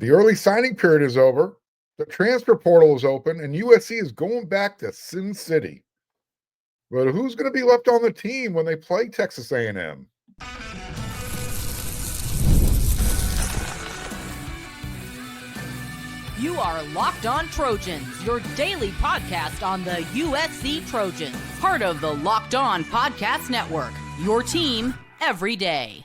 The early signing period is over. The transfer portal is open, and USC is going back to Sin City. But who's going to be left on the team when they play Texas A&M? You are Locked On Trojans, your daily podcast on the USC Trojans. Part of the Locked On Podcast Network, your team every day.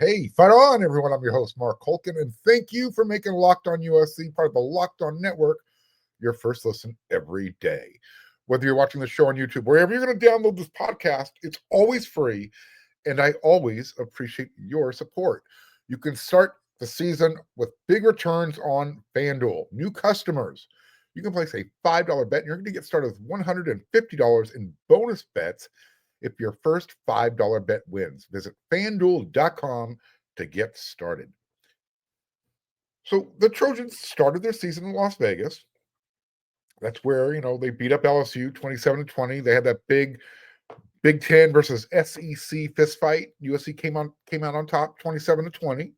Hey, fight on, everyone. I'm your host, Mark Holkin, and thank you for making Locked On USC part of the Locked On Network your first listen every day. Whether you're watching the show on YouTube, wherever you're going to download this podcast, it's always free, and I always appreciate your support. You can start the season with big returns on FanDuel. New customers, you can place a $5 bet, and you're going to get started with $150 in bonus bets if your first $5 bet wins. Visit FanDuel.com to get started. So the Trojans started their season in Las Vegas. That's where, they beat up LSU 27-20. They had that big Big Ten versus SEC fist fight. USC came out on top 27-20.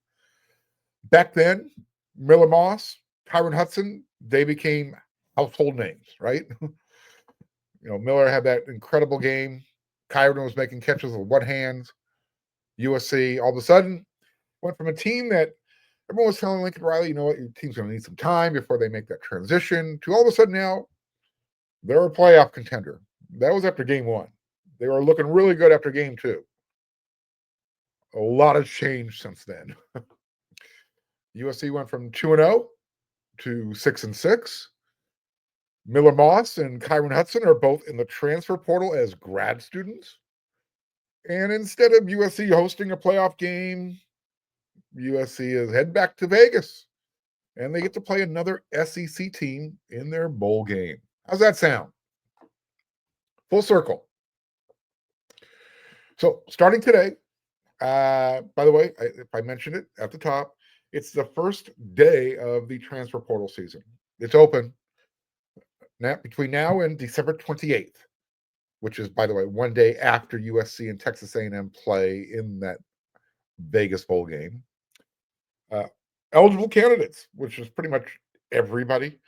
Back then, Miller Moss, Kyron Hudson, they became household names, right? Miller had that incredible game. Kyron was making catches with one hand. USC, all of a sudden, went from a team that everyone was telling Lincoln Riley, you know what, your team's going to need some time before they make that transition, to all of a sudden now, they're a playoff contender. That was after game one. They were looking really good after game two. A lot has changed since then. USC went from 2-0 to 6-6. Miller Moss and Kyron Hudson are both in the transfer portal as grad students. And instead of USC hosting a playoff game, USC is heading back to Vegas. And they get to play another SEC team in their bowl game. How's that sound? Full circle. So starting today, by the way, if I mentioned it at the top, it's the first day of the transfer portal season. It's open now between now and December 28th, which is, by the way, one day after USC and Texas A&M play in that Vegas bowl game. Eligible candidates, which is pretty much everybody,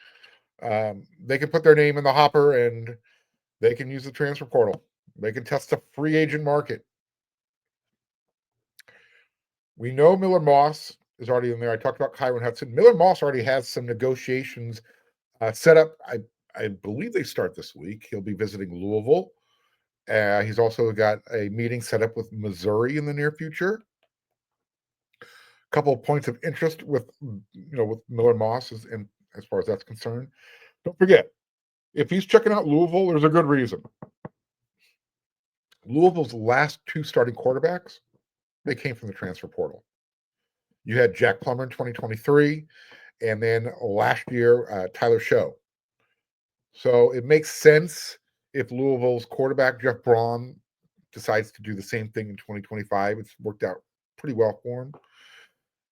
they can put their name in the hopper and they can use the transfer portal. They can test the free agent market. We know Miller Moss is already in there. I talked about Kyron Hudson. Miller Moss already has some negotiations set up. I believe they start this week. He'll be visiting Louisville. He's also got a meeting set up with Missouri in the near future. A couple of points of interest with Miller Moss and as far as that's concerned. Don't forget, if he's checking out Louisville, there's a good reason. Louisville's last two starting quarterbacks, they came from the transfer portal. You had Jack Plummer in 2023, and then last year, Tyler Show. So it makes sense if Louisville's quarterback, Jeff Braun, decides to do the same thing in 2025. It's worked out pretty well for him.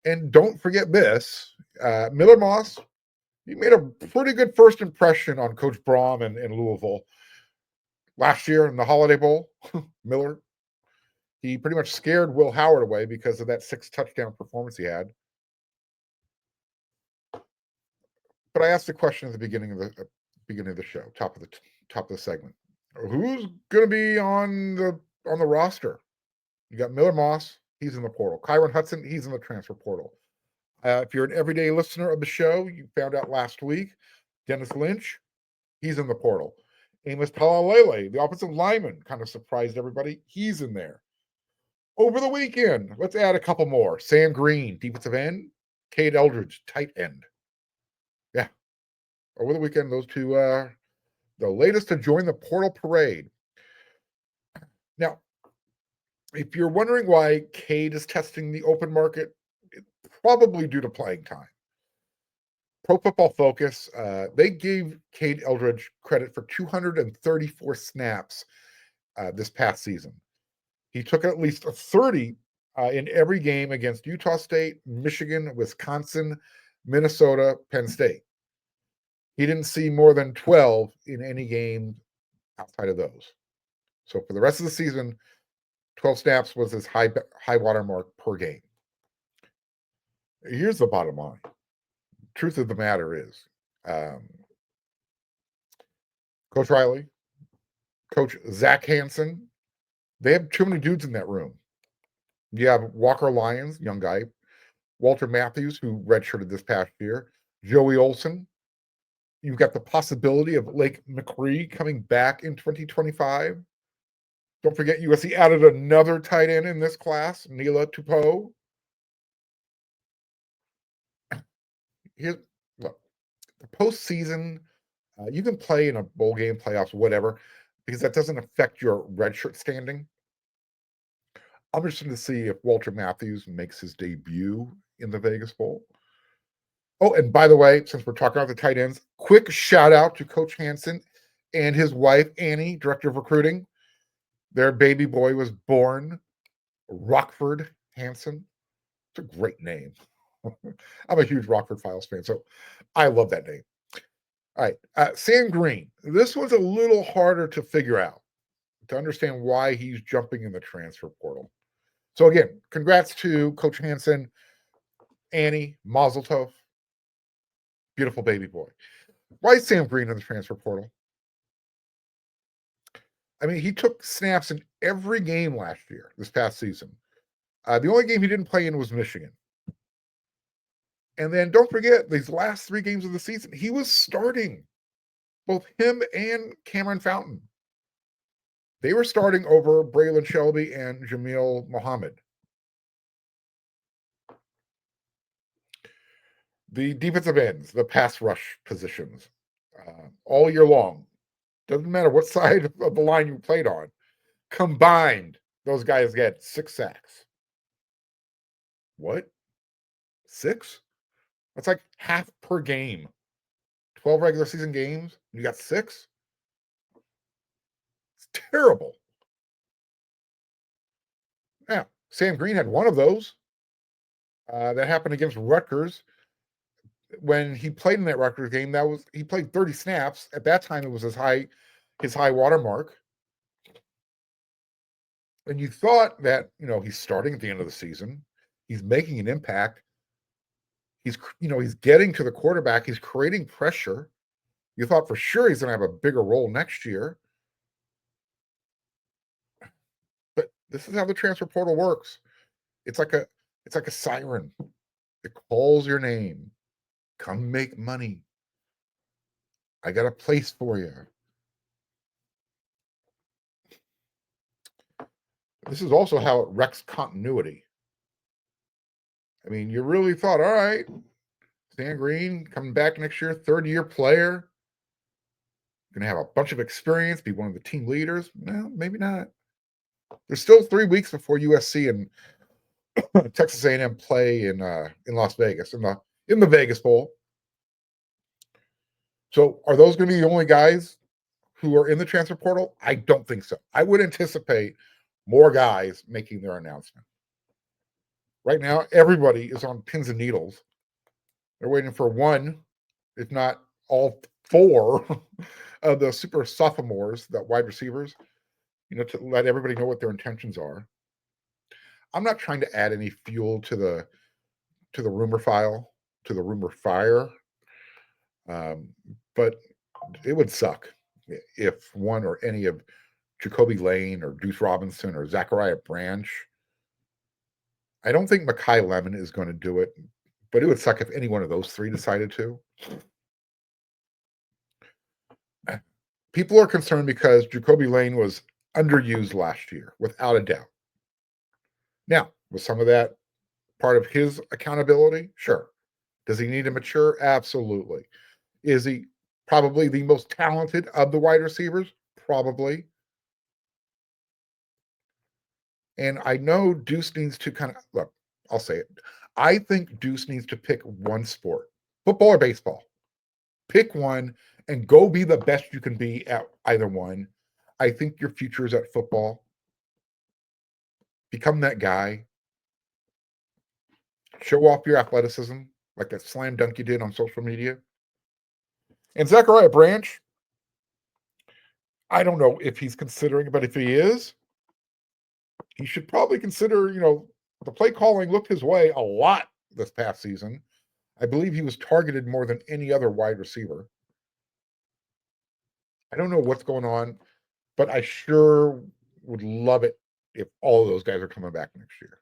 And don't forget this, Miller Moss, he made a pretty good first impression on Coach Braun and Louisville. Last year in the Holiday Bowl, Miller, he pretty much scared Will Howard away because of that 6-touchdown performance he had. But I asked the question at the beginning of the show, top of the segment. Who's going to be on the roster? You got Miller Moss, he's in the portal. Kyron Hudson, he's in the transfer portal. If you're an everyday listener of the show, you found out last week, Dennis Lynch, he's in the portal. Amos Talalele, the offensive lineman, kind of surprised everybody. He's in there. Over the weekend, let's add a couple more. Sam Green, defensive end. Cade Eldridge, tight end. Yeah. Over the weekend, those two are the latest to join the portal parade. Now, if you're wondering why Cade is testing the open market, it's probably due to playing time. Pro Football Focus, they gave Cade Eldridge credit for 234 snaps this past season. He took at least 30 in every game against Utah State, Michigan, Wisconsin, Minnesota, Penn State. He didn't see more than 12 in any game outside of those. So for the rest of the season, 12 snaps was his high water mark per game. Here's the bottom line. Truth of the matter is, Coach Riley, Coach Zach Hansen, they have too many dudes in that room. You have Walker Lyons, young guy, Walter Matthews, who redshirted this past year, Joey Olson. You've got the possibility of Lake McCree coming back in 2025. Don't forget, USC added another tight end in this class, Neela Tupou. Here's look, the postseason, you can play in a bowl game, playoffs, whatever, because that doesn't affect your redshirt standing. I'm interested to see if Walter Matthews makes his debut in the Vegas Bowl. Oh, and by the way, since we're talking about the tight ends, quick shout out to Coach Hansen and his wife, Annie, director of recruiting. Their baby boy was born Rockford Hansen. It's a great name. I'm a huge Rockford Files fan, so I love that name. All right, Sam Green. This was a little harder to figure out, to understand why he's jumping in the transfer portal. So again, congrats to Coach Hansen, Annie, Mazel Tov. Beautiful baby boy. Why is Sam Green in the transfer portal? I mean, he took snaps in every game last year, this past season. The only game he didn't play in was Michigan. And then don't forget, these last 3 games of the season, he was starting. Both him and Cameron Fountain. They were starting over Braylon Shelby and Jamil Muhammad. The defensive ends, the pass rush positions, all year long. Doesn't matter what side of the line you played on. Combined, those guys get 6 sacks. What? 6? That's like half per game. 12 regular season games, you got 6? It's terrible. Now, Sam Green had one of those. That happened against Rutgers. When he played in that Rutgers game, he played 30 snaps. At that time, it was his high water mark. And you thought that, he's starting at the end of the season. He's making an impact. He's getting to the quarterback. He's creating pressure. You thought for sure he's going to have a bigger role next year. But this is how the transfer portal works. It's like a siren. It calls your name. Come make money. I got a place for you. This is also how it wrecks continuity. I mean, you really thought, all right, Sam Green coming back next year, 3rd-year player, going to have a bunch of experience, be one of the team leaders. No, maybe not. There's still 3 weeks before USC and Texas A&M play in Las Vegas, in the Vegas Bowl. So are those going to be the only guys who are in the transfer portal? I don't think so. I would anticipate more guys making their announcement. Right now, everybody is on pins and needles. They're waiting for one, if not all 4 of the super sophomores, that wide receivers, to let everybody know what their intentions are. I'm not trying to add any fuel to the rumor file, to the rumor fire. But it would suck if one or any of Jacoby Lane or Deuce Robinson or Zachariah Branch. I don't think Mekhi Lemon is going to do it, but it would suck if any one of those 3 decided to. People are concerned because Jacoby Lane was underused last year, without a doubt. Now, was some of that part of his accountability? Sure. Does he need to mature? Absolutely. Is he probably the most talented of the wide receivers? Probably. And I know Deuce needs to look, I'll say it. I think Deuce needs to pick one sport, football or baseball. Pick one and go be the best you can be at either one. I think your future is at football. Become that guy. Show off your athleticism, like that slam dunk you did on social media. And Zachariah Branch, I don't know if he's considering it, but if he is, he should probably consider, the play calling looked his way a lot this past season. I believe he was targeted more than any other wide receiver. I don't know what's going on, but I sure would love it if all of those guys are coming back next year.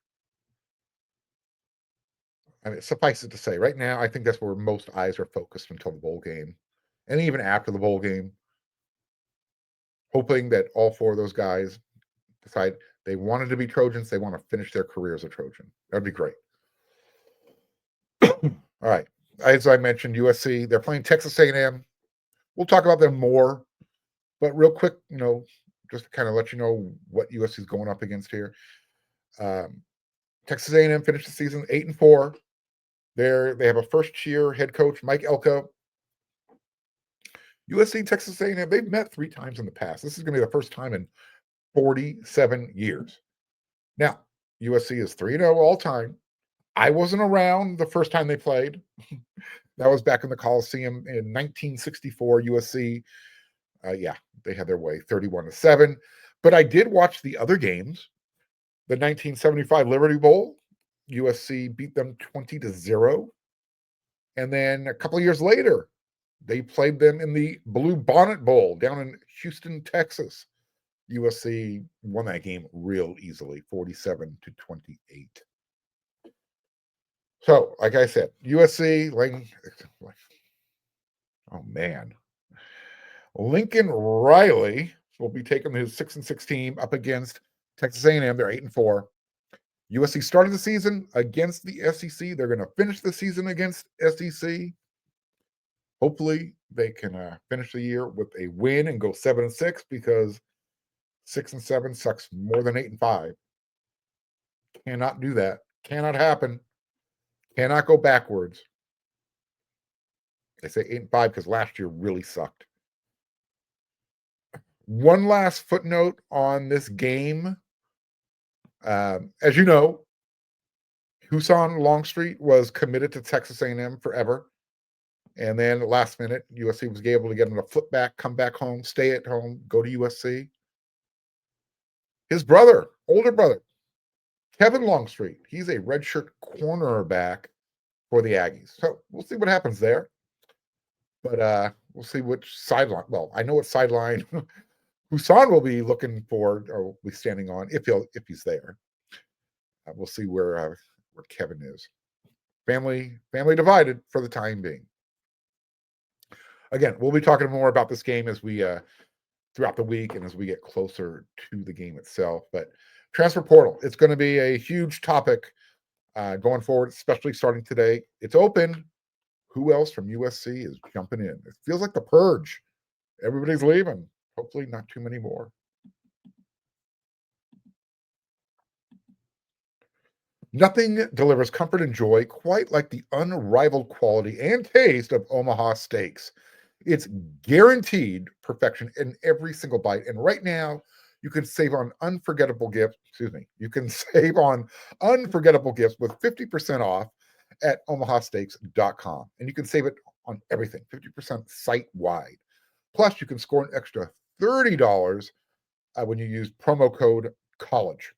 I mean, suffice it to say, right now, I think that's where most eyes are focused until the bowl game, and even after the bowl game, hoping that all four of those guys decide they wanted to be Trojans, they want to finish their career as a Trojan. That'd be great. All right. As I mentioned, USC, they're playing Texas A&M. We'll talk about them more, but real quick, just to kind of let you know what USC is going up against here. Texas A&M finished the season 8-4. They have a first-year head coach, Mike Elko. USC and Texas A&M, they've met 3 times in the past. This is going to be the first time in 47 years. Now, USC is 3-0 all time. I wasn't around the first time they played. That was back in the Coliseum in 1964. USC, they had their way, 31-7. But I did watch the other games. The 1975 Liberty Bowl, USC beat them 20-0. And then a couple of years later, they played them in the Blue Bonnet Bowl down in Houston, Texas. USC won that game real easily, 47-28. So, like I said, USC, oh man. Lincoln Riley will be taking his 6-6 team up against Texas A&M. They're 8-4. USC started the season against the SEC. They're going to finish the season against SEC. Hopefully, they can finish the year with a win and go 7-6 because 6-7 sucks more than 8-5. Cannot do that. Cannot happen. Cannot go backwards. I say 8-5 because last year really sucked. One last footnote on this game. As you know, Husan Longstreet was committed to Texas A&M forever. And then last minute, USC was able to get him to flip back, come back home, stay at home, go to USC. His brother, older brother, Kevin Longstreet, he's a redshirt cornerback for the Aggies. So we'll see what happens there. But we'll see which sideline. Well, I know what sideline Husan will be looking for or will be standing on if he's there. We'll see where Kevin is. Family divided for the time being. Again, we'll be talking more about this game as we throughout the week and as we get closer to the game itself. But transfer portal, it's going to be a huge topic going forward, especially starting today. It's open. Who else from USC is jumping in? It feels like the Purge. Everybody's leaving. Hopefully not too many more. Nothing delivers comfort and joy quite like the unrivaled quality and taste of Omaha steaks. It's guaranteed perfection in every single bite. And right now, you can save on unforgettable gifts. You can save on unforgettable gifts with 50% off at omahasteaks.com. And you can save it on everything, 50% site-wide. Plus, you can score an extra $30 when you use promo code COLLEGE.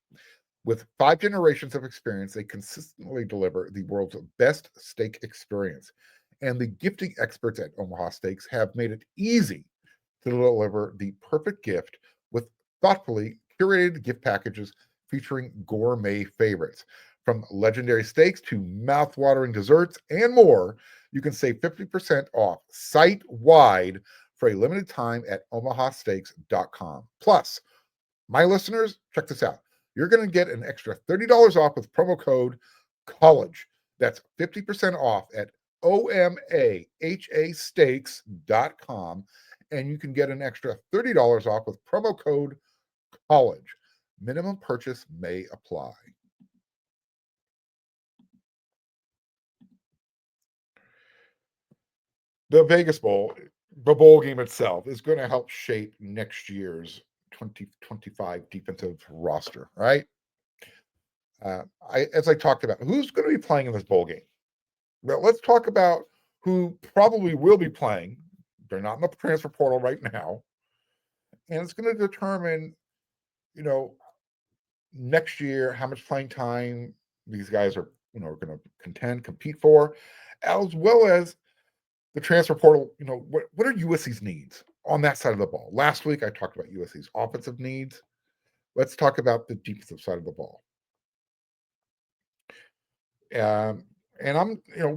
With 5 generations of experience, they consistently deliver the world's best steak experience. And the gifting experts at Omaha Steaks have made it easy to deliver the perfect gift with thoughtfully curated gift packages featuring gourmet favorites. From legendary steaks to mouth-watering desserts and more, you can save 50% off site-wide for a limited time at omahasteaks.com. Plus, my listeners, check this out. You're going to get an extra $30 off with promo code COLLEGE. That's 50% off at omahasteaks.com. And you can get an extra $30 off with promo code COLLEGE. Minimum purchase may apply. The Vegas Bowl, the bowl game itself, is going to help shape next year's 2025 defensive roster, right? As I talked about, who's going to be playing in this bowl game? Well, let's talk about who probably will be playing. They're not in the transfer portal right now. And it's going to determine, next year how much playing time these guys are are going to compete for, as well as the transfer portal. What are USC's needs on that side of the ball? Last week I talked about USC's offensive needs. Let's talk about the defensive side of the ball. And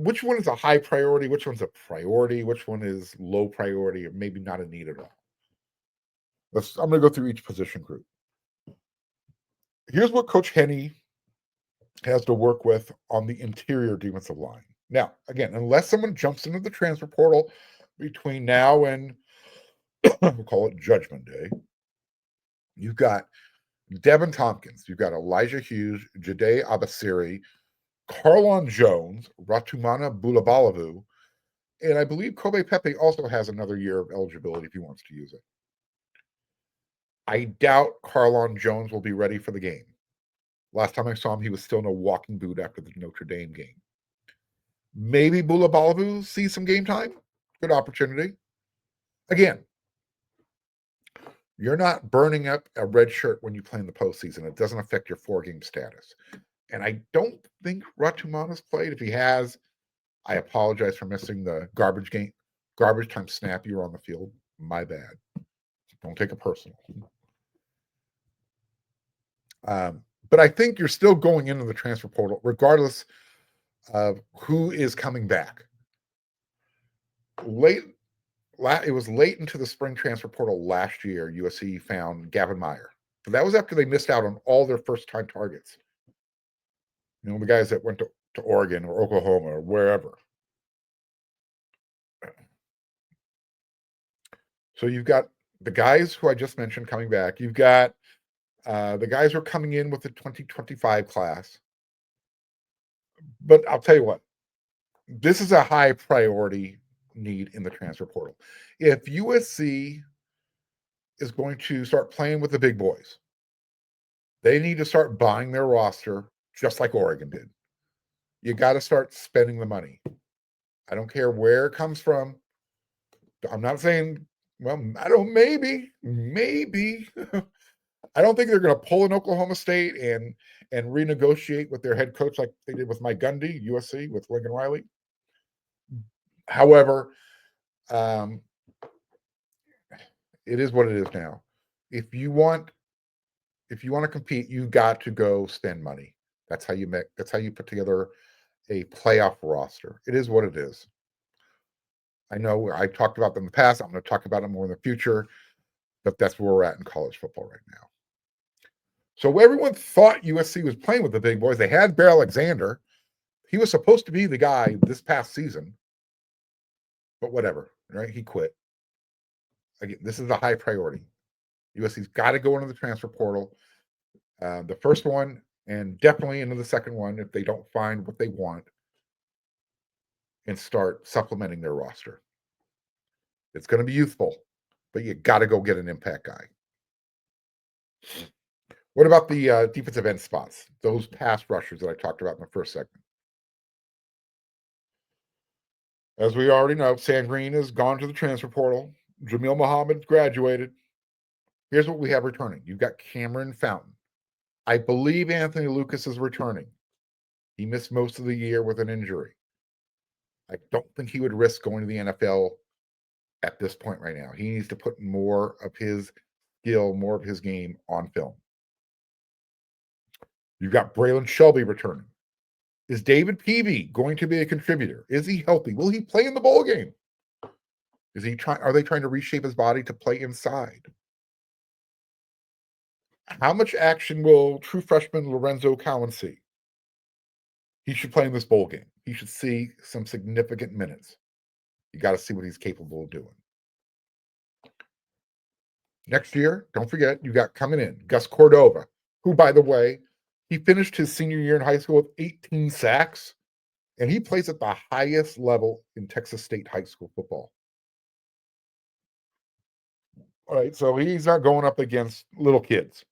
which one is a high priority? Which one's a priority? Which one is low priority or maybe not a need at all? I'm going to go through each position group. Here's what Coach Henney has to work with on the interior defensive line. Now, again, unless someone jumps into the transfer portal between now and we'll call it Judgment Day, you've got Devin Tompkins, you've got Elijah Hughes, Jade Abasiri, Carlon Jones, Ratumana Bulabalavu, and I believe Kobe Pepe also has another year of eligibility if he wants to use it. I doubt Carlon Jones will be ready for the game. Last time I saw him, he was still in a walking boot after the Notre Dame game. Maybe Bulabalavu sees some game time. Good opportunity. Again, you're not burning up a red shirt when you play in the postseason. It doesn't affect your 4-game status. And I don't think Ratumana's played. If he has, I apologize for missing the garbage time snap you were on the field. My bad. Don't take it personal. But I think you're still going into the transfer portal, regardless of who is coming back. It was late into the spring transfer portal last year, USC found Gavin Meyer. But that was after they missed out on all their first-time targets. The guys that went to Oregon or Oklahoma or wherever. So you've got the guys who I just mentioned coming back. You've got the guys who are coming in with the 2025 class. But I'll tell you what, this is a high priority need in the transfer portal. If USC is going to start playing with the big boys, they need to start buying their roster just like Oregon did. You got to start spending the money. I don't care where it comes from. I'm not saying, well, I don't, maybe. I don't think they're going to pull in Oklahoma State and renegotiate with their head coach like they did with Mike Gundy, USC, with Lincoln Riley. However, it is what it is now. If you want to compete, you got to go spend money. That's how you put together a playoff roster. It is what it is. I know I talked about them in the past. I'm going to talk about it more in the future, but that's where we're at in college football right now. So everyone thought USC was playing with the big boys. They had Bear Alexander. He was supposed to be the guy this past season, but whatever, right? He quit. Again, this is a high priority. USC's got to go into the transfer portal. The first one and definitely into the second one if they don't find what they want and start supplementing their roster. It's going to be youthful, but you got to go get an impact guy. What about the defensive end spots? Those pass rushers that I talked about in the first segment. As we already know, Sam Green has gone to the transfer portal. Jamil Muhammad graduated. Here's what we have returning. You've got Cameron Fountain. I believe Anthony Lucas is returning. He missed most of the year with an injury. I don't think he would risk going to the NFL at this point right now. He needs to put more of his skill, more of his game on film. You've got Braylon Shelby returning. Is David Peavy going to be a contributor? Is he healthy? Will he play in the bowl game? Are they trying to reshape his body to play inside? How much action will true freshman Lorenzo Cowan see? He should play in this bowl game. He should see some significant minutes. You got to see what he's capable of doing. Next year, don't forget, you got coming in Gus Cordova, who, by the way, he finished his senior year in high school with 18 sacks, and he plays at the highest level in Texas State high school football. All right, so he's not going up against little kids.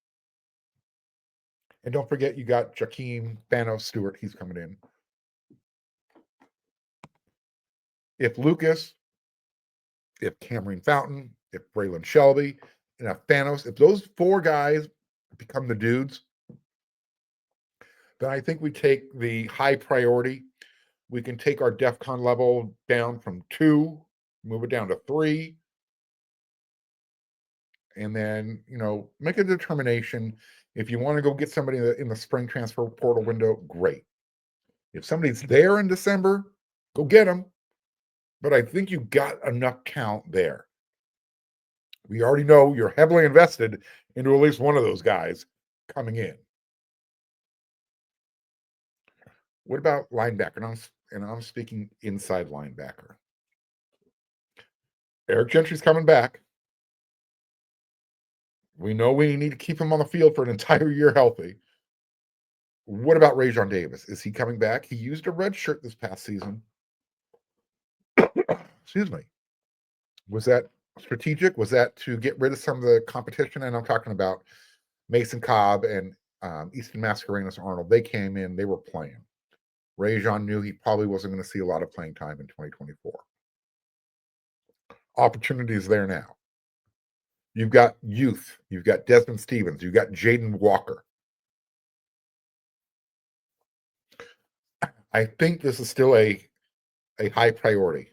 And don't forget, you got Jakeem Thanos Stewart. He's coming in. If Lucas, if Cameron Fountain, if Braylon Shelby, and if Thanos, if those four guys become the dudes, then I think we take the high priority. We can take our DEFCON level down from 2, move it down to 3, and then, make a determination. If you want to go get somebody in the spring transfer portal window, great. If somebody's there in December, go get them. But I think you got enough count there. We already know you're heavily invested into at least one of those guys coming in. What about linebacker? And I'm speaking inside linebacker. Eric Gentry's coming back. We know we need to keep him on the field for an entire year healthy. What about Rajon Davis? Is he coming back? He used a red shirt this past season. Excuse me. Was that strategic? Was that to get rid of some of the competition? And I'm talking about Mason Cobb and Easton Mascarenas Arnold. They came in, they were playing. Rajon knew he probably wasn't going to see a lot of playing time in 2024. Opportunities there now. You've got youth. You've got Desmond Stevens. You've got Jaden Walker. I think this is still a high priority.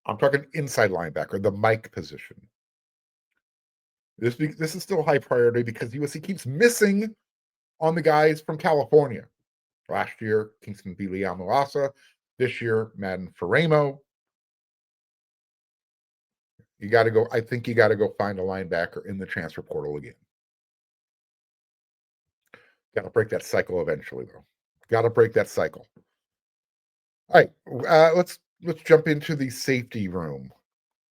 I'm talking inside linebacker, the Mike position. This is still high priority because USC keeps missing on the guys from California. Last year, Kingston Biliamuasa. This year, Madden Faramo. You got to go. I think you got to go find a linebacker in the transfer portal again. Got to break that cycle eventually, though. Got to break that cycle. All right, let's jump into the safety room.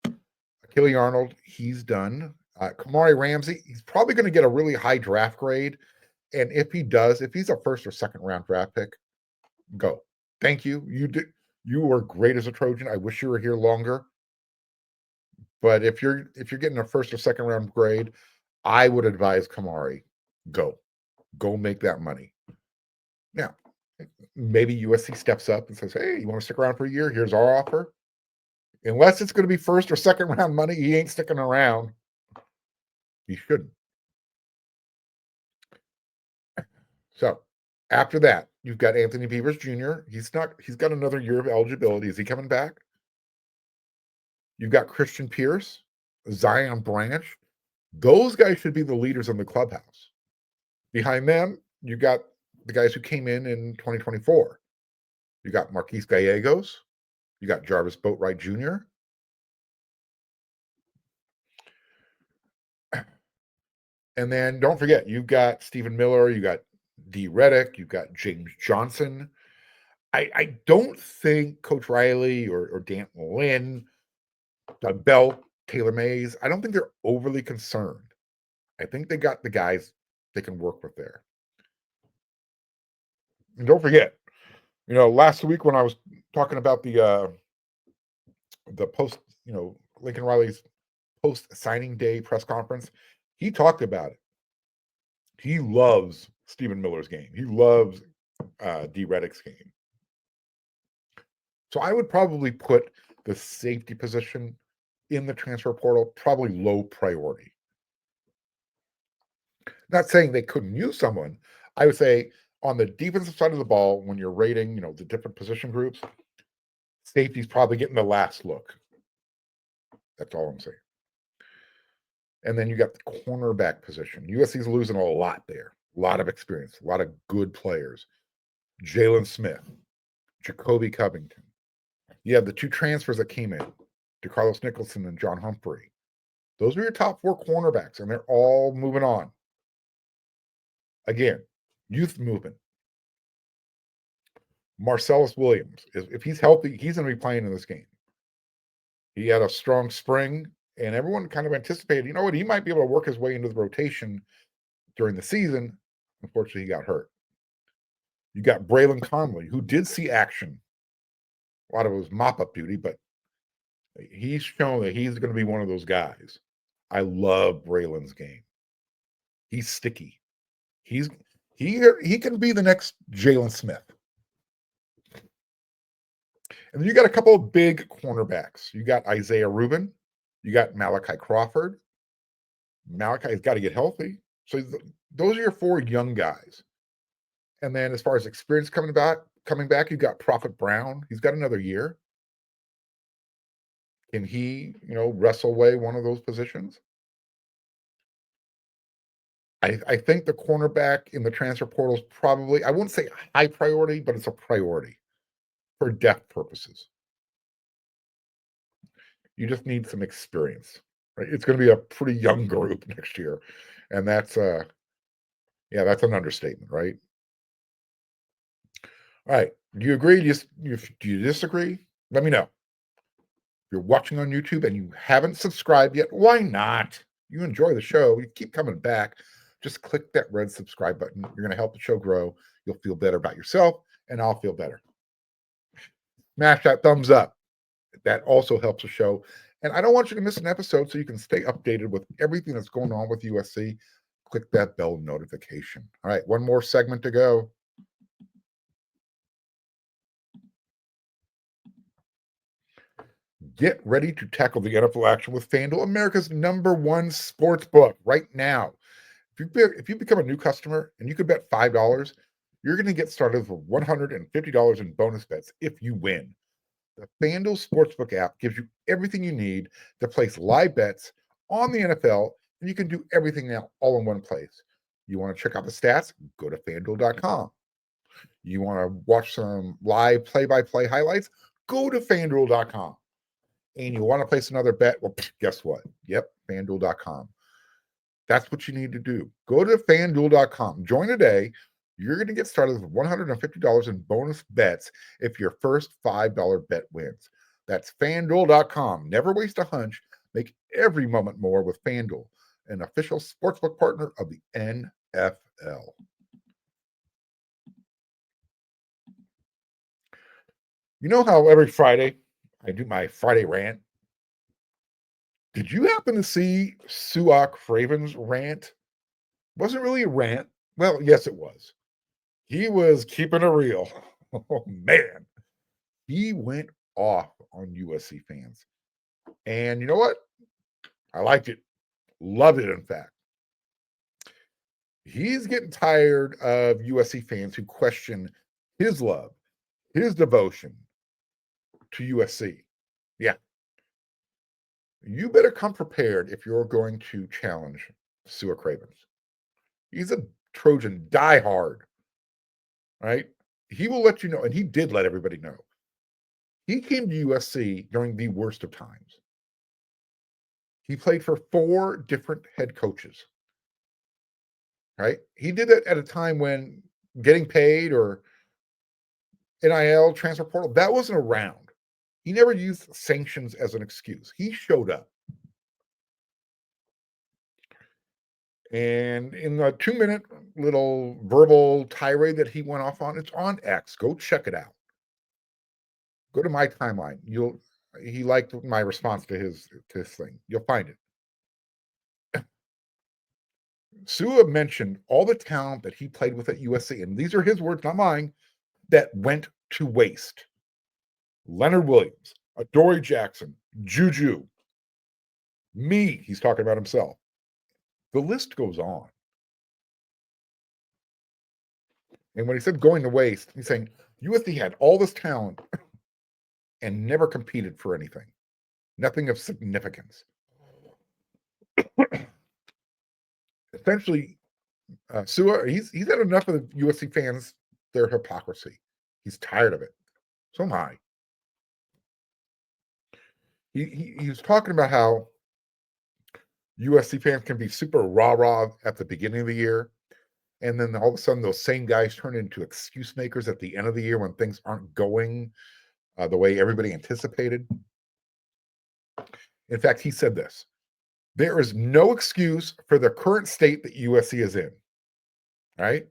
Achille Arnold, he's done. Kamari Ramsey, he's probably going to get a really high draft grade. And if he does, if he's a first or second round draft pick, go. Thank you. You were great as a Trojan. I wish you were here longer. But if you're getting a first or second round grade, I would advise Kamari, go make that money. Now, maybe USC steps up and says, hey, you want to stick around for a year? Here's our offer. Unless it's going to be first or second round money, he ain't sticking around. He shouldn't. So after that, you've got Anthony Beavers Jr. He's got another year of eligibility. Is he coming back? You've got Christian Pierce, Zion Branch. Those guys should be the leaders in the clubhouse. Behind them, you got the guys who came in 2024. You got Marquise Gallegos. You got Jarvis Boatwright Jr. And then don't forget, you've got Stephen Miller. You got D. Reddick. You've got James Johnson. I don't think Coach Riley or Danton Lynn, Doug Bell, Taylor Mays, I don't think they're overly concerned. I think they got the guys they can work with there. And don't forget, last week when I was talking about the post, Lincoln Riley's post signing day press conference, he talked about it. He loves Stephen Miller's game. He loves D. Reddick's game. So I would probably put the safety position in the transfer portal, probably low priority. Not saying they couldn't use someone. I would say on the defensive side of the ball, when you're rating, the different position groups, safety's probably getting the last look. That's all I'm saying. And then you got the cornerback position. USC's losing a lot there. A lot of experience, a lot of good players. Jalen Smith, Jacoby Covington. You have the 2 transfers that came in, DeCarlos Nicholson and John Humphrey. Those are your top 4 cornerbacks, and they're all moving on. Again, youth movement. Marcellus Williams, if he's healthy, he's going to be playing in this game. He had a strong spring, and everyone kind of anticipated, he might be able to work his way into the rotation during the season. Unfortunately, he got hurt. You got Braylon Conley, who did see action. A lot of it was mop-up duty, but he's shown that he's going to be one of those guys. I love Braylon's game. He's sticky. He can be the next Jalen Smith. And then you got a couple of big cornerbacks. You got Isaiah Rubin. You got Malachi Crawford. Malachi's got to get healthy. So those are your 4 young guys. And then as far as experience coming back, you've got Prophet Brown. He's got another year. Can he, wrestle away one of those positions? I think the cornerback in the transfer portal is probably, I wouldn't say high priority, but it's a priority for depth purposes. You just need some experience, right? It's going to be a pretty young group next year. And that's an understatement, right? All right. Do you agree? Do you disagree? Let me know. If you're watching on YouTube and you haven't subscribed yet, why not? You enjoy the show. You keep coming back. Just click that red subscribe button. You're going to help the show grow. You'll feel better about yourself, and I'll feel better. Smash that thumbs up. That also helps the show. And I don't want you to miss an episode, so you can stay updated with everything that's going on with USC. Click that bell notification. All right, one more segment to go. Get ready to tackle the NFL action with FanDuel, America's #1 sports book right now. If you become a new customer and you could bet $5, you're going to get started with $150 in bonus bets if you win. The FanDuel Sportsbook app gives you everything you need to place live bets on the NFL, and you can do everything now all in one place. You want to check out the stats? Go to FanDuel.com. You want to watch some live play-by-play highlights? Go to FanDuel.com. And you want to place another bet? Well, guess what? Yep, FanDuel.com. That's what you need to do. Go to FanDuel.com. Join today. You're going to get started with $150 in bonus bets if your first $5 bet wins. That's FanDuel.com. Never waste a hunch. Make every moment more with FanDuel, an official sportsbook partner of the NFL. You know how every Friday I do my Friday rant? Did you happen to see Su'A Craven's rant? Wasn't really a rant. Well, yes, it was. He was keeping it real. Oh, man. He went off on USC fans. And you know what? I liked it. Loved it, in fact. He's getting tired of USC fans who question his love, his devotion to USC. Yeah. You better come prepared if you're going to challenge Su'A Craven. He's a Trojan diehard, right? He will let you know, and he did let everybody know. He came to USC during the worst of times. He played for 4 different head coaches, right? He did that at a time when getting paid or NIL, transfer portal, that wasn't around. He never used sanctions as an excuse. He showed up. And in the 2-minute little verbal tirade that he went off on, it's on X. Go check it out. Go to my timeline. He liked my response to his thing. You'll find it. Su'A mentioned all the talent that he played with at USC, and these are his words, not mine, that went to waste. Leonard Williams, Adoree Jackson, Juju, me, he's talking about himself. The list goes on. And when he said going to waste, he's saying USC had all this talent and never competed for anything. Nothing of significance. Essentially, Su'A, he's had enough of the USC fans, their hypocrisy. He's tired of it. So am I. He was talking about how USC fans can be super rah-rah at the beginning of the year, and then all of a sudden those same guys turn into excuse makers at the end of the year when things aren't going the way everybody anticipated. In fact, he said this: there is no excuse for the current state that USC is in. Right?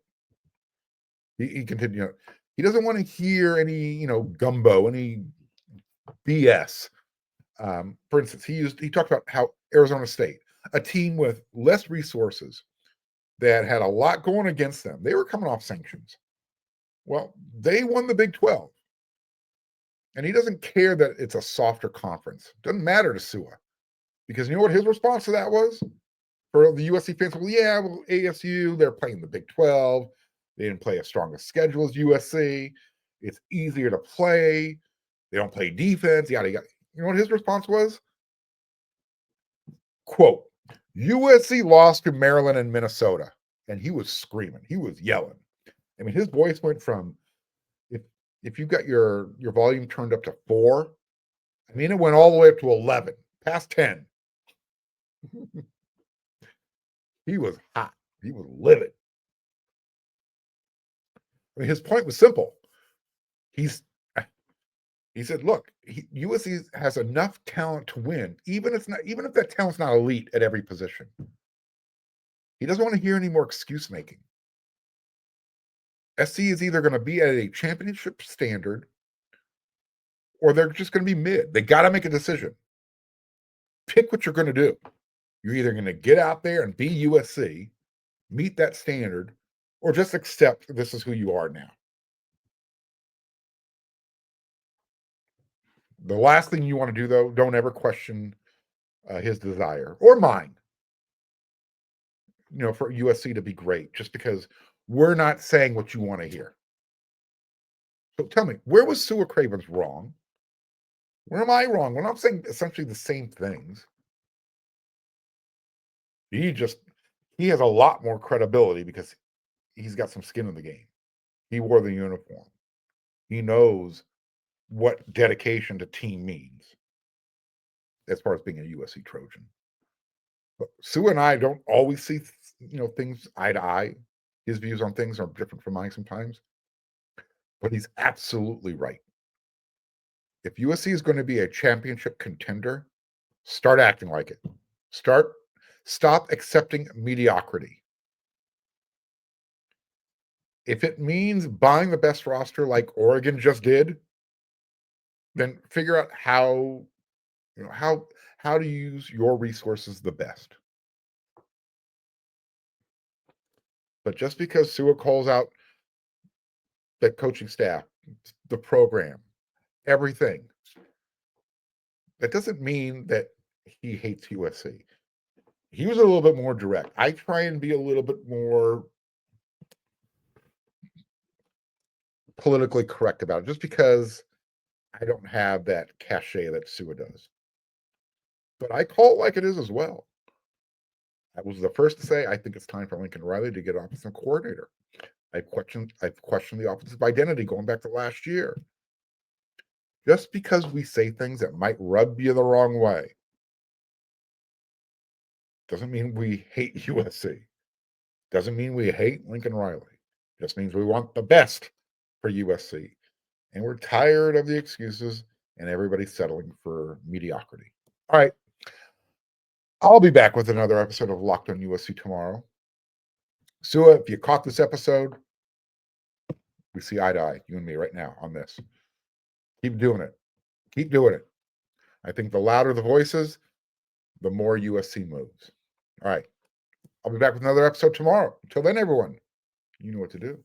He continued. He doesn't want to hear any, gumbo, any BS. For instance, he talked about how Arizona State, a team with less resources that had a lot going against them, they were coming off sanctions. Well, they won the Big 12. And he doesn't care that it's a softer conference. Doesn't matter to Su'A. Because you know what his response to that was? For the USC fans, ASU, they're playing the Big 12. They didn't play as strong a schedule as USC. It's easier to play. They don't play defense. Yada yada. You know what his response was? Quote, USC lost to Maryland and Minnesota. And he was screaming. He was yelling. I mean, his voice went from, if you've got your volume turned up to 4, I mean, it went all the way up to 11, past 10. He was hot. He was livid. I mean, his point was simple. He said, look, USC has enough talent to win, even if that talent's not elite at every position. He doesn't want to hear any more excuse making. SC is either going to be at a championship standard or they're just going to be mid. They got to make a decision. Pick what you're going to do. You're either going to get out there and be USC, meet that standard, or just accept this is who you are now. The last thing you want to do, though, don't ever question his desire or mine, for USC to be great, just because we're not saying what you want to hear. So tell me, where was Su'A Craven's wrong? Where am I wrong? We're not saying essentially the same things. He has a lot more credibility because he's got some skin in the game. He wore the uniform. He knows what dedication to team means as far as being a USC Trojan. But Su'A and I don't always see, things eye to eye. His views on things are different from mine sometimes. But he's absolutely right. If USC is going to be a championship contender, start acting like it. Stop accepting mediocrity. If it means buying the best roster like Oregon just did, then figure out how to use your resources the best. But just because Su'A calls out the coaching staff, the program, everything, that doesn't mean that he hates USC. He was a little bit more direct. I try and be a little bit more politically correct about it, just because I don't have that cachet that Su'A does. But I call it like it is as well. I was the first to say I think it's time for Lincoln Riley to get offensive coordinator. I've questioned the offensive identity going back to last year. Just because we say things that might rub you the wrong way doesn't mean we hate USC. Doesn't mean we hate Lincoln Riley. Just means we want the best for USC. And we're tired of the excuses and everybody settling for mediocrity. All right. I'll be back with another episode of Locked on USC tomorrow. Su'A, if you caught this episode, we see eye to eye, you and me right now on this. Keep doing it. Keep doing it. I think the louder the voices, the more USC moves. All right. I'll be back with another episode tomorrow. Until then, everyone, you know what to do.